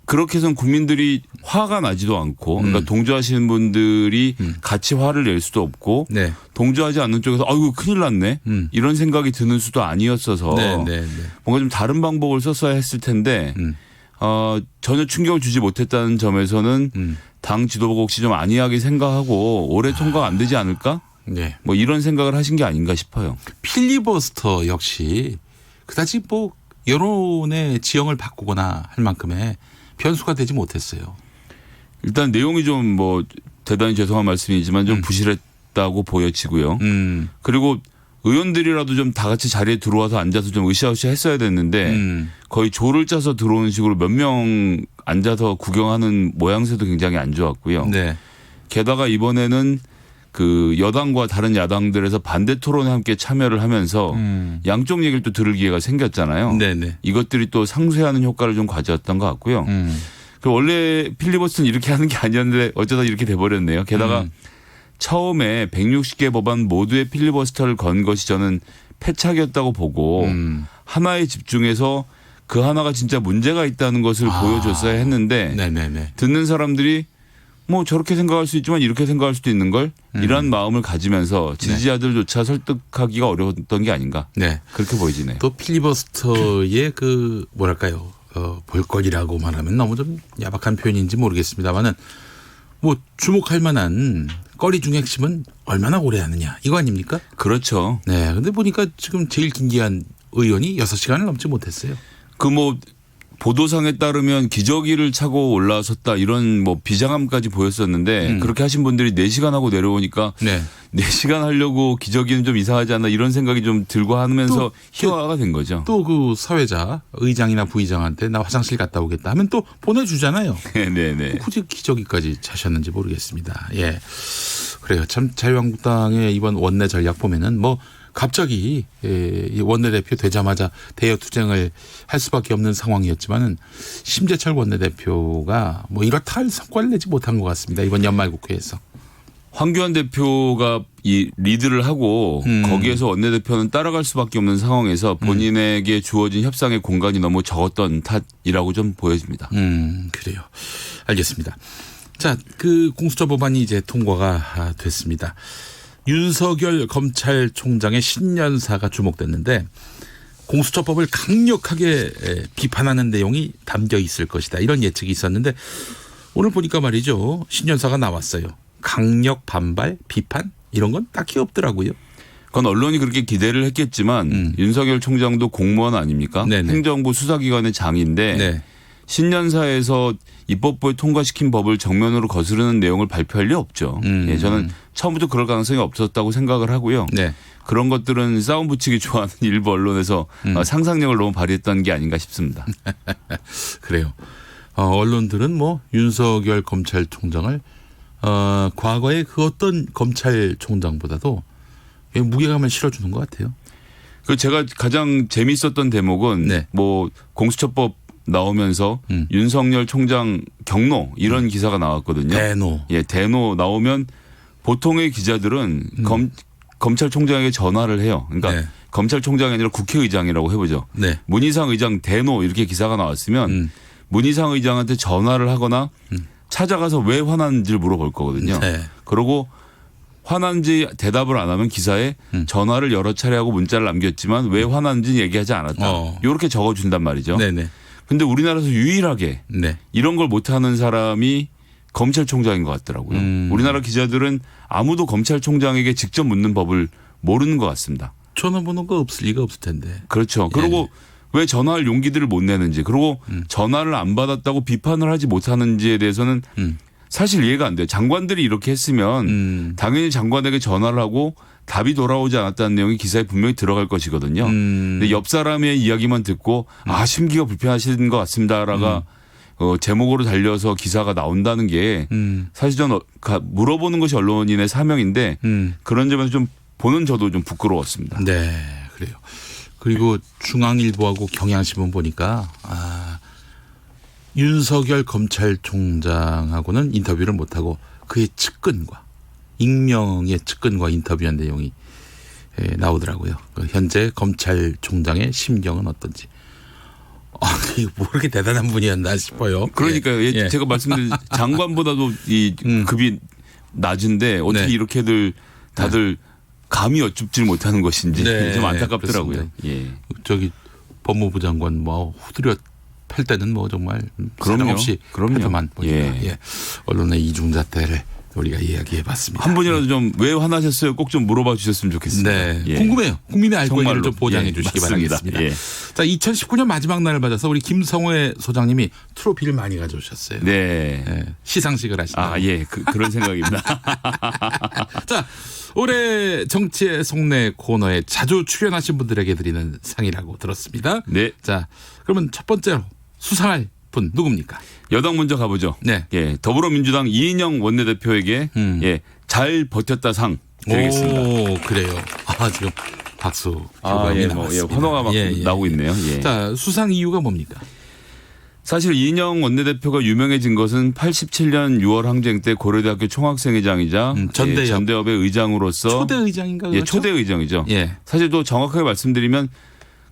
그렇게 해서는 국민들이 화가 나지도 않고 그러니까 동조하시는 분들이 같이 화를 낼 수도 없고 네. 동조하지 않는 쪽에서 아이고 큰일 났네 이런 생각이 드는 수도 아니었어서 뭔가 좀 다른 방법을 썼어야 했을 텐데 전혀 충격을 주지 못했다는 점에서는 당 지도부가 혹시 좀 안이하게 생각하고 올해 통과가 안 되지 않을까? 네. 뭐 이런 생각을 하신 게 아닌가 싶어요. 필리버스터 역시 그다지 뭐 여론의 지형을 바꾸거나 할 만큼의 변수가 되지 못했어요. 일단 내용이 좀 뭐 대단히 죄송한 말씀이지만 좀 부실했다고 보여지고요. 그리고 의원들이라도 좀 다 같이 자리에 들어와서 앉아서 좀 으쌰으쌰 했어야 됐는데 거의 조를 짜서 들어오는 식으로 몇 명 앉아서 구경하는 모양새도 굉장히 안 좋았고요. 네. 게다가 이번에는 그 여당과 다른 야당들에서 반대 토론에 함께 참여를 하면서 양쪽 얘기를 또 들을 기회가 생겼잖아요. 네네. 이것들이 또 상쇄하는 효과를 좀 가져왔던 것 같고요. 그 원래 필리버스터는 이렇게 하는 게 아니었는데 어쩌다 이렇게 돼버렸네요. 게다가 처음에 160개 법안 모두의 필리버스터를 건 것이 저는 패착이었다고 보고 하나에 집중해서 그 하나가 진짜 문제가 있다는 것을 보여줬어야 했는데 네네네. 듣는 사람들이 뭐 저렇게 생각할 수 있지만 이렇게 생각할 수도 있는 걸 이런 마음을 가지면서 지지자들조차 설득하기가 어려웠던 게 아닌가. 네. 그렇게 보여지네요. 또 필리버스터의 그 뭐랄까요 볼거리라고 말하면 너무 좀 야박한 표현인지 모르겠습니다만은 뭐 주목할 만한 거리 중 핵심은 얼마나 오래 하느냐 이거 아닙니까? 그렇죠. 네. 근데 보니까 지금 제일 긴기한 의원이 6시간을 넘지 못했어요. 그 뭐 보도상에 따르면 기저귀를 차고 올라섰다 이런 뭐 비장함까지 보였었는데 그렇게 하신 분들이 4시간 하고 내려오니까 4시간 하려고 기저귀는 좀 이상하지 않나 이런 생각이 좀 들고 하면서 희화가 된 거죠. 또 그 사회자 의장이나 부의장한테 나 화장실 갔다 오겠다 하면 또 보내주잖아요. 네네. 굳이 기저귀까지 차셨는지 모르겠습니다. 예. 그래요. 참 자유한국당의 이번 원내 전략 보면은 뭐 갑자기 이 원내대표 되자마자 대여투쟁을 할 수밖에 없는 상황이었지만은 심재철 원내대표가 뭐 이렇다 할 성과를 내지 못한 것 같습니다. 이번 연말국회에서. 황교안 대표가 이 리드를 하고 거기에서 원내대표는 따라갈 수밖에 없는 상황에서 본인에게 주어진 협상의 공간이 너무 적었던 탓이라고 좀 보여집니다. 그래요. 알겠습니다. 자, 그 공수처 법안이 이제 통과가 됐습니다. 윤석열 검찰총장의 신년사가 주목됐는데 공수처법을 강력하게 비판하는 내용이 담겨 있을 것이다. 이런 예측이 있었는데 오늘 보니까 말이죠. 신년사가 나왔어요. 강력 반발, 비판 이런 건 딱히 없더라고요. 그건 언론이 그렇게 기대를 했겠지만 윤석열 총장도 공무원 아닙니까? 네네. 행정부 수사기관의 장인데 네. 신년사에서 입법부에 통과시킨 법을 정면으로 거스르는 내용을 발표할 리 없죠. 예, 저는 처음부터 그럴 가능성이 없었다고 생각을 하고요. 네. 그런 것들은 싸움 붙이기 좋아하는 일부 언론에서 상상력을 너무 발휘했던 게 아닌가 싶습니다. 그래요. 언론들은 뭐 윤석열 검찰총장을 과거의 그 어떤 검찰총장보다도 무게감을 실어주는 것 같아요. 그 제가 가장 재미있었던 대목은 뭐 공수처법 나오면서 윤석열 총장 경로 이런 기사가 나왔거든요. 대노. 예, 대노 나오면 보통의 기자들은 검찰총장에게 전화를 해요. 그러니까 검찰총장이 아니라 국회의장이라고 해보죠. 문희상 의장 대노 이렇게 기사가 나왔으면 문희상 의장한테 전화를 하거나 찾아가서 왜 화났는지를 물어볼 거거든요. 그리고 화난지 대답을 안 하면 기사에 전화를 여러 차례 하고 문자를 남겼지만 왜 화났는지 얘기하지 않았다. 이렇게 적어준단 말이죠. 근데 우리나라에서 유일하게 이런 걸 못하는 사람이 검찰총장인 것 같더라고요. 우리나라 기자들은 아무도 검찰총장에게 직접 묻는 법을 모르는 것 같습니다. 전화번호가 없을 리가 없을 텐데. 그렇죠. 그리고 왜 전화할 용기들을 못 내는지 그리고 전화를 안 받았다고 비판을 하지 못하는지에 대해서는 사실 이해가 안 돼요. 장관들이 이렇게 했으면 당연히 장관에게 전화를 하고 답이 돌아오지 않았다는 내용이 기사에 분명히 들어갈 것이거든요. 근데 옆 사람의 이야기만 듣고 심기가 불편하신 것 같습니다라가 제목으로 달려서 기사가 나온다는 게 사실 저는 물어보는 것이 언론인의 사명인데 그런 점에서 좀 보는 저도 좀 부끄러웠습니다. 네, 그래요. 그리고 중앙일보하고 경향신문 보니까 윤석열 검찰총장하고는 인터뷰를 못하고 그의 측근과 익명의 측근과 인터뷰한 내용이 나오더라고요. 현재 검찰총장의 심경은 어떤지. 뭐 그렇게 대단한 분이었나 싶어요. 그러니까요. 예. 제가 말씀드린 장관보다도 이 급이 낮은데 어떻게 네. 이렇게들 다들 감히 여쭙질 못하는 것인지 네, 좀 안타깝더라고요. 그렇습니다. 예. 저기 법무부 장관 뭐 후드려 팰 때는 뭐 정말 그럼요. 없이 그럼요. 패도만 보니까 예. 언론의 이중잣대를 우리가 이야기해봤습니다. 한 분이라도 좀 왜 화나셨어요? 꼭 좀 물어봐 주셨으면 좋겠습니다. 네, 예. 궁금해요. 국민의 알고 있는 정말로. 좀 보장해 예, 주시기 맞습니다. 바라겠습니다. 예. 자, 2019년 마지막 날을 맞아서 우리 김성회 소장님이 트로피를 많이 가져오셨어요. 네. 시상식을 하신다. 예. 그런 생각입니다. 자, 올해 정치의 속내 코너에 자주 출연하신 분들에게 드리는 상이라고 들었습니다. 네. 자, 그러면 첫 번째로 수상할 분 누굽니까? 여당 먼저 가보죠. 네. 예. 더불어민주당 이인영 원내대표에게 잘 버텼다 상 드리겠습니다. 오, 그래요. 지금 박수 교감이 예, 나왔습니다. 환호가 막 나오고 있네요. 예. 자, 수상 이유가 뭡니까? 사실 이인영 원내대표가 유명해진 것은 87년 6월 항쟁 때 고려대학교 총학생회장이자 전대협의 의장으로서 초대 의장인가? 예, 초대 의장이죠. 예. 사실 또 정확하게 말씀드리면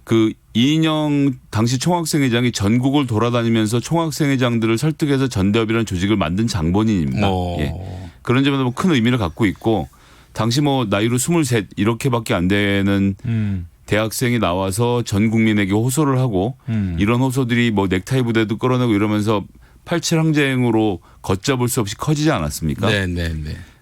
그 이인영 당시 총학생회장이 전국을 돌아다니면서 총학생회장들을 설득해서 전대협이라는 조직을 만든 장본인입니다. 예. 그런 점에서 큰 의미를 갖고 있고 당시 뭐 나이로 23 이렇게밖에 안 되는 대학생이 나와서 전 국민에게 호소를 하고 이런 호소들이 뭐 넥타이 부대도 끌어내고 이러면서 87 항쟁으로 걷잡을 수 없이 커지지 않았습니까? 네.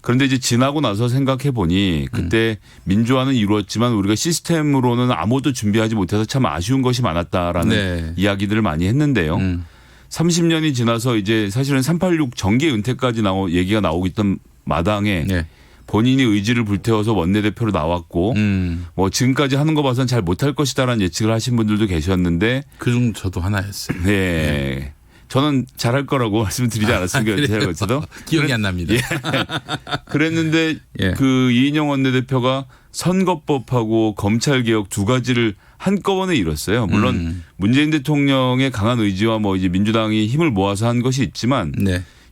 그런데 이제 지나고 나서 생각해 보니 그때 민주화는 이루었지만 우리가 시스템으로는 아무것도 준비하지 못해서 참 아쉬운 것이 많았다라는 이야기들을 많이 했는데요. 30년이 지나서 이제 사실은 386 정계 은퇴까지 얘기가 나오고 있던 마당에 본인이 의지를 불태워서 원내대표로 나왔고 뭐 지금까지 하는 거 봐서는 잘 못할 것이다라는 예측을 하신 분들도 계셨는데 그중 저도 하나였어요. 네. 저는 잘할 거라고 말씀드리지 않았습니까? 제가 저도 기억이 안 납니다. 그랬는데 그 이인영 원내대표가 선거법하고 검찰개혁 두 가지를 한꺼번에 이뤘어요. 물론 문재인 대통령의 강한 의지와 뭐 이제 민주당이 힘을 모아서 한 것이 있지만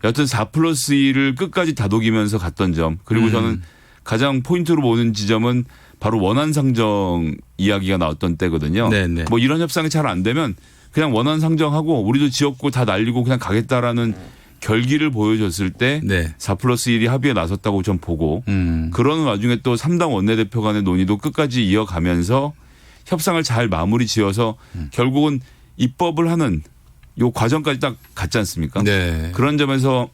여하튼 4+2를 끝까지 다독이면서 갔던 점 그리고 저는 가장 포인트로 보는 지점은 바로 원안상정 이야기가 나왔던 때거든요. 뭐 이런 협상이 잘 안 되면 그냥 원안 상정하고 우리도 지역구 다 날리고 그냥 가겠다라는 결기를 보여줬을 때 4+1이 합의에 나섰다고 좀 보고 그런 와중에 또 3당 원내대표 간의 논의도 끝까지 이어가면서 협상을 잘 마무리 지어서 결국은 입법을 하는 요 과정까지 딱 갔지 않습니까? 그런 점에서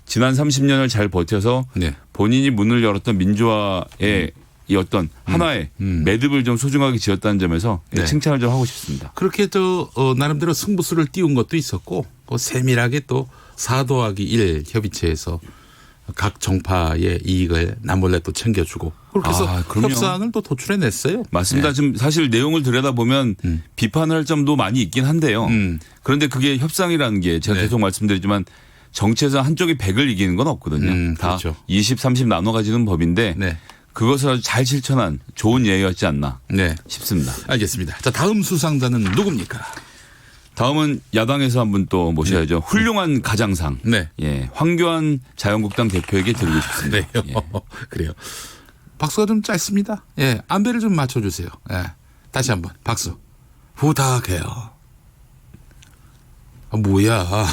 지난 30년을 잘 버텨서 본인이 문을 열었던 민주화의 이 어떤 하나의 매듭을 좀 소중하게 지었다는 점에서 칭찬을 좀 하고 싶습니다. 그렇게 나름대로 승부수를 띄운 것도 있었고 또 세밀하게 또 4더하기1 협의체에서 각 정파의 이익을 남몰래 또 챙겨주고 그렇게 해서 협상을 또 도출해냈어요. 맞습니다. 지금 사실 내용을 들여다보면 비판을 할 점도 많이 있긴 한데요. 그런데 그게 협상이라는 게 제가 계속 말씀드리지만 정치에서 한쪽이 100을 이기는 건 없거든요. 다 20, 30 나눠 가지는 법인데 그것을 아주 잘 실천한 좋은 예였지 않나 싶습니다. 알겠습니다. 자, 다음 수상자는 누굽니까? 다음은 야당에서 한 분 또 모셔야죠. 훌륭한 가장상. 예, 황교안 자유한국당 대표에게 드리고 싶습니다. 그래요. 박수가 좀 짧습니다. 예, 안배를 좀 맞춰주세요. 예, 다시 한번 박수 부탁해요. 뭐야?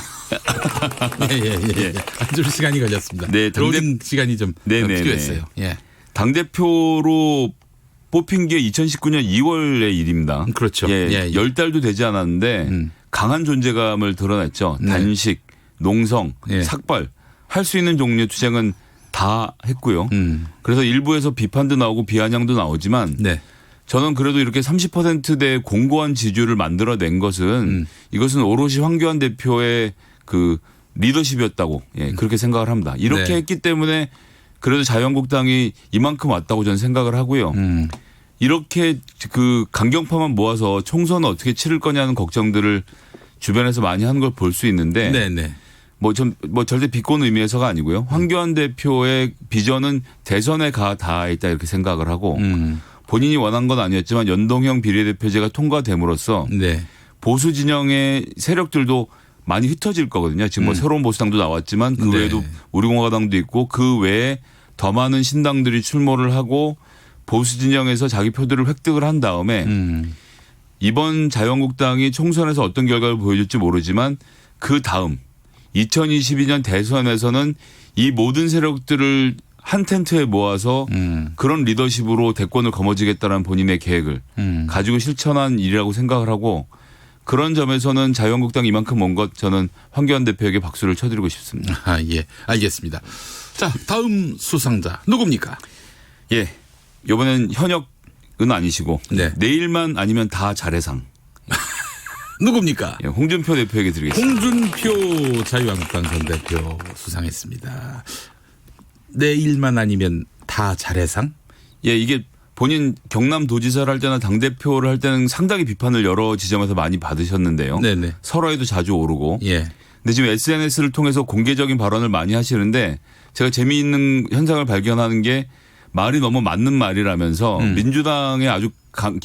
좀 시간이 걸렸습니다. 로딩 시간이 좀 필요했어요. 당대표로 뽑힌 게 2019년 2월의 일입니다. 그렇죠. 10달도 되지 않았는데 강한 존재감을 드러냈죠. 단식, 농성, 삭발 할 수 있는 종류의 투쟁은 다 했고요. 그래서 일부에서 비판도 나오고 비아냥도 나오지만 저는 그래도 이렇게 30%대 공고한 지지율을 만들어낸 것은 이것은 오롯이 황교안 대표의 그 리더십이었다고 그렇게 생각을 합니다. 이렇게 네. 했기 때문에 그래도 자유한국당이 이만큼 왔다고 저는 생각을 하고요. 이렇게 그 강경파만 모아서 총선을 어떻게 치를 거냐는 걱정들을 주변에서 많이 하는 걸 볼 수 있는데 네네. 뭐 절대 비꼬는 의미에서가 아니고요. 황교안 대표의 비전은 대선에 닿아 있다 이렇게 생각을 하고 본인이 원한 건 아니었지만 연동형 비례대표제가 통과됨으로써 네. 보수 진영의 세력들도 많이 흩어질 거거든요. 지금 뭐 새로운 보수당도 나왔지만 그 네. 외에도 우리공화당도 있고 그 외에 더 많은 신당들이 출몰을 하고 보수 진영에서 자기 표들을 획득을 한 다음에 이번 자유한국당이 총선에서 어떤 결과를 보여줄지 모르지만 그 다음 2022년 대선에서는 이 모든 세력들을 한 텐트에 모아서 그런 리더십으로 대권을 거머쥐겠다는 본인의 계획을 가지고 실천한 일이라고 생각을 하고 그런 점에서는 자유한국당이 이만큼 온 것 저는 황교안 대표에게 박수를 쳐드리고 싶습니다. 아, 예. 알겠습니다. 자, 다음 수상자 누굽니까? 예. 이번엔 현역은 아니시고 네. 내일만 아니면 다 잘해상. 누굽니까? 예, 홍준표 대표에게 드리겠습니다. 홍준표 자유한국당 전 대표 수상했습니다. 내일만 아니면 다 잘해상? 예, 이게 본인 경남도지사를 할 때나 당대표를 할 때는 상당히 비판을 여러 지점에서 많이 받으셨는데요. 네네. 설화에도 자주 오르고. 예. 근데 지금 SNS를 통해서 공개적인 발언을 많이 하시는데 제가 재미있는 현상을 발견하는 게 말이 너무 맞는 말이라면서 민주당의 아주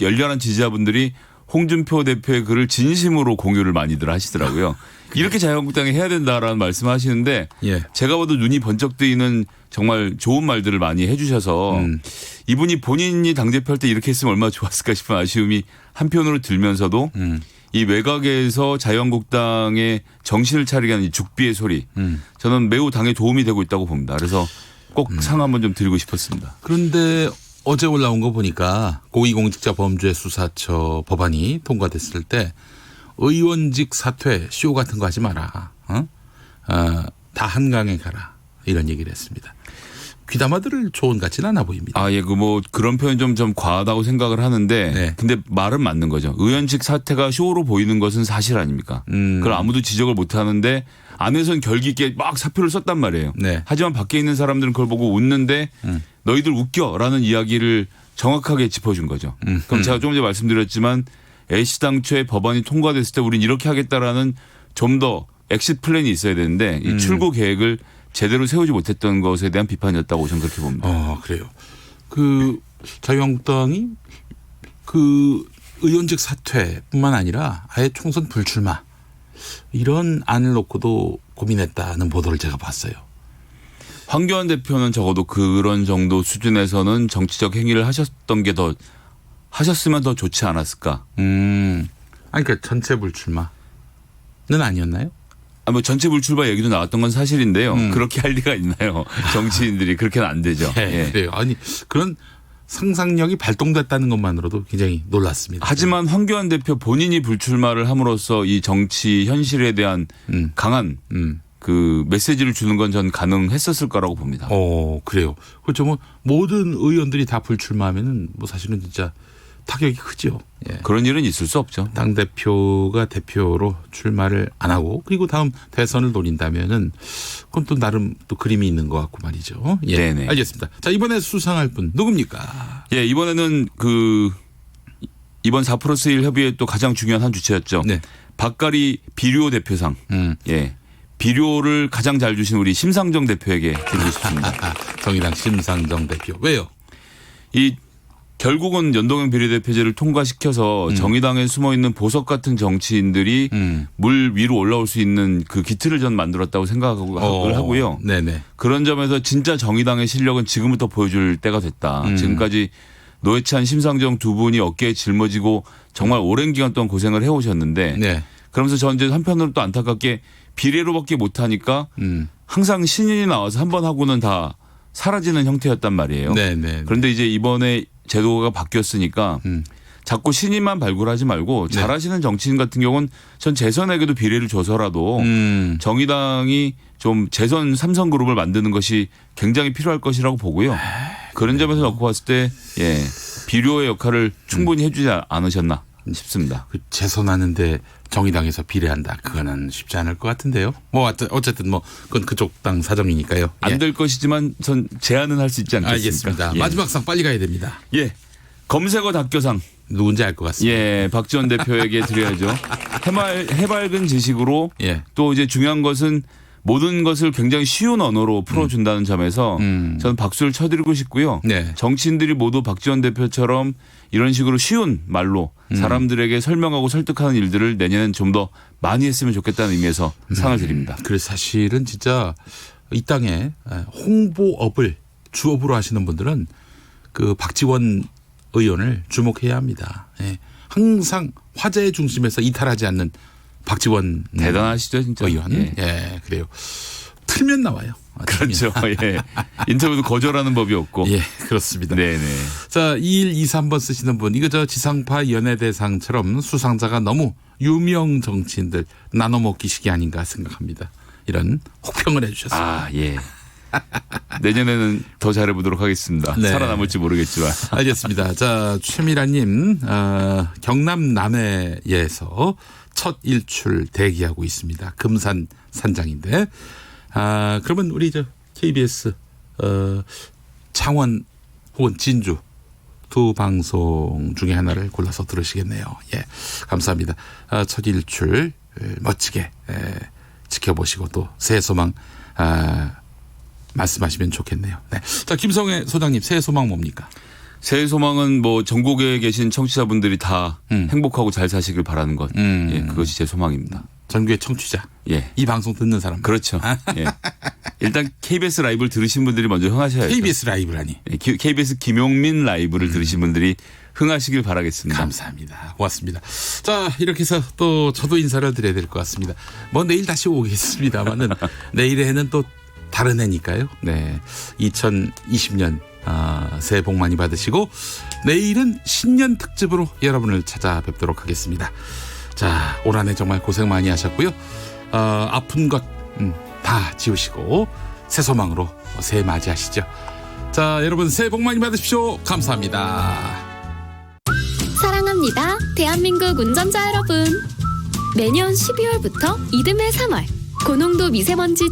열렬한 지지자분들이 홍준표 대표의 글을 진심으로 공유를 많이들 하시더라고요. 이렇게 자유한국당이 해야 된다라는 말씀을 하시는데 예. 제가 봐도 눈이 번쩍 뜨이는 정말 좋은 말들을 많이 해 주셔서 이분이 본인이 당대표 할 때 이렇게 했으면 얼마나 좋았을까 싶은 아쉬움이 한편으로 들면서도 이 외곽에서 자유한국당의 정신을 차리게 하는 이 죽비의 소리 저는 매우 당에 도움이 되고 있다고 봅니다. 그래서 꼭 상 한번 좀 드리고 싶었습니다. 그런데 어제 올라온 거 보니까 고위공직자 범죄수사처 법안이 통과됐을 때 의원직 사퇴 쇼 같은 거 하지 마라. 다 한강에 가라. 이런 얘기를 했습니다. 귀담아 들을 조언 같지는 않아 보입니다. 아, 예, 그런 표현 좀 과하다고 생각을 하는데 네. 근데 말은 맞는 거죠. 의원직 사퇴가 쇼로 보이는 것은 사실 아닙니까? 그걸 아무도 지적을 못 하는데 안에서는 결기 있게 막 사표를 썼단 말이에요. 네. 하지만 밖에 있는 사람들은 그걸 보고 웃는데 너희들 웃겨라는 이야기를 정확하게 짚어준 거죠. 그럼 제가 조금 전에 말씀드렸지만 애시당초에 법안이 통과됐을 때 우린 이렇게 하겠다라는 좀 더 엑시트 플랜이 있어야 되는데 이 출구 계획을 제대로 세우지 못했던 것에 대한 비판이었다고 저는 그렇게 봅니다. 그래요. 그 자유한국당이 그 의원직 사퇴뿐만 아니라 아예 총선 불출마 이런 안을 놓고도 고민했다는 보도를 제가 봤어요. 황교안 대표는 적어도 그런 정도 수준에서는 정치적 행위를 하셨으면 더 좋지 않았을까. 아니, 그러니까 전체 불출마는 아니었나요? 뭐 전체 불출마 얘기도 나왔던 건 사실인데요. 그렇게 할 리가 있나요? 정치인들이 그렇게는 안 되죠. 네, 그래요. 아니 그런 상상력이 발동됐다는 것만으로도 굉장히 놀랐습니다. 하지만 황교안 대표 본인이 불출마를 함으로써 이 정치 현실에 대한 강한 그 메시지를 주는 건 전 가능했었을 거라고 봅니다. 그래요. 그렇죠. 뭐 모든 의원들이 다 불출마하면은 뭐 사실은 진짜 타격이 크죠. 예. 그런 일은 있을 수 없죠. 당 대표가 대표로 출마를 안 하고 그리고 다음 대선을 노린다면은 그건 또 나름 또 그림이 있는 것 같고 말이죠. 예. 네네. 알겠습니다. 자, 이번에 수상할 분 누굽니까? 예, 이번에는 이번 4+1 협의회 또 가장 중요한 한 주체였죠. 네. 박가리 비료 대표상. 예. 비료를 가장 잘 주신 우리 심상정 대표에게 드리고 싶습니다. 정의당 심상정 대표. 왜요? 결국은 연동형 비례대표제를 통과시켜서 정의당에 숨어있는 보석 같은 정치인들이 물 위로 올라올 수 있는 그 기틀을 전 만들었다고 생각을 하고요. 네네. 그런 점에서 진짜 정의당의 실력은 지금부터 보여줄 때가 됐다. 지금까지 노회찬, 심상정 두 분이 어깨에 짊어지고 정말 오랜 기간 동안 고생을 해오셨는데 네. 그러면서 저는 이제 한편으로 또 안타깝게 비례로밖에 못하니까 항상 신인이 나와서 한 번 하고는 다 사라지는 형태였단 말이에요. 네네. 그런데 이제 이번에 제도가 바뀌었으니까 자꾸 신인만 발굴하지 말고 잘하시는 정치인 같은 경우는 전 재선에게도 비례를 줘서라도 정의당이 좀 재선 삼성그룹을 만드는 것이 굉장히 필요할 것이라고 보고요. 그런 점에서 놓고 봤을 때 비료의 역할을 충분히 해주지 않으셨나 싶습니다. 그 재선하는데 정의당에서 비례한다. 그거는 쉽지 않을 것 같은데요. 뭐 어쨌든 뭐 그건 그쪽 당 사정이니까요. 안 될 것이지만 전 제안은 할 수 있지 않겠습니까? 알겠습니다. 예. 마지막 상 빨리 가야 됩니다. 예. 검색어 닭교상. 누군지 알 것 같습니다. 예, 박지원 대표에게 드려야죠. 해맑은 지식으로 또 이제 중요한 것은 모든 것을 굉장히 쉬운 언어로 풀어준다는 점에서 저는 박수를 쳐드리고 싶고요. 정치인들이 모두 박지원 대표처럼 이런 식으로 쉬운 말로 사람들에게 설명하고 설득하는 일들을 내년엔 좀 더 많이 했으면 좋겠다는 의미에서 상을 드립니다. 그래서 사실은 진짜 이 땅에 홍보업을 주업으로 하시는 분들은 그 박지원 의원을 주목해야 합니다. 예. 항상 화제의 중심에서 이탈하지 않는 박지원 대단하시죠, 진짜. 의원. 예, 그래요. 틀면 나와요. 그렇죠. 예. 인터뷰도 거절하는 법이 없고. 예, 그렇습니다. 네네. 자, 2123번 쓰시는 분. 이거 저 지상파 연예대상처럼 수상자가 너무 유명 정치인들 나눠먹기식이 아닌가 생각합니다. 이런 혹평을 해주셨습니다. 아, 예. 내년에는 더 잘해보도록 하겠습니다. 네. 살아남을지 모르겠지만. 알겠습니다. 자, 최미라님, 경남 남해에서 첫 일출 대기하고 있습니다. 금산 산장인데, 그러면 우리 저 KBS 창원 혹은 진주 두 방송 중에 하나를 골라서 들으시겠네요. 예, 감사합니다. 첫 일출 멋지게 지켜보시고 또 새해 소망 말씀하시면 좋겠네요. 네. 자, 김성애 소장님, 새해 소망 뭡니까? 새해 소망은 뭐 전국에 계신 청취자분들이 다 행복하고 잘 사시길 바라는 것. 예, 그것이 제 소망입니다. 전국의 청취자. 예. 이 방송 듣는 사람. 그렇죠. 예. 일단 KBS 라이브를 들으신 분들이 먼저 흥하셔야죠. KBS 라이브라니. 예, KBS 김용민 라이브를 들으신 분들이 흥하시길 바라겠습니다. 감사합니다. 고맙습니다. 자, 이렇게 해서 또 저도 인사를 드려야 될 것 같습니다. 뭐 내일 다시 오겠습니다만은 내일의 해는 또 다른 해니까요. 네. 2020년 새해 복 많이 받으시고 내일은 신년 특집으로 여러분을 찾아뵙도록 하겠습니다. 자, 올 한 해 정말 고생 많이 하셨고요. 아픈 것 다 지우시고 새 소망으로 새해 맞이하시죠. 자, 여러분 새해 복 많이 받으십시오. 감사합니다. 사랑합니다. 대한민국 운전자 여러분. 매년 12월부터 이듬해 3월 고농도 미세먼지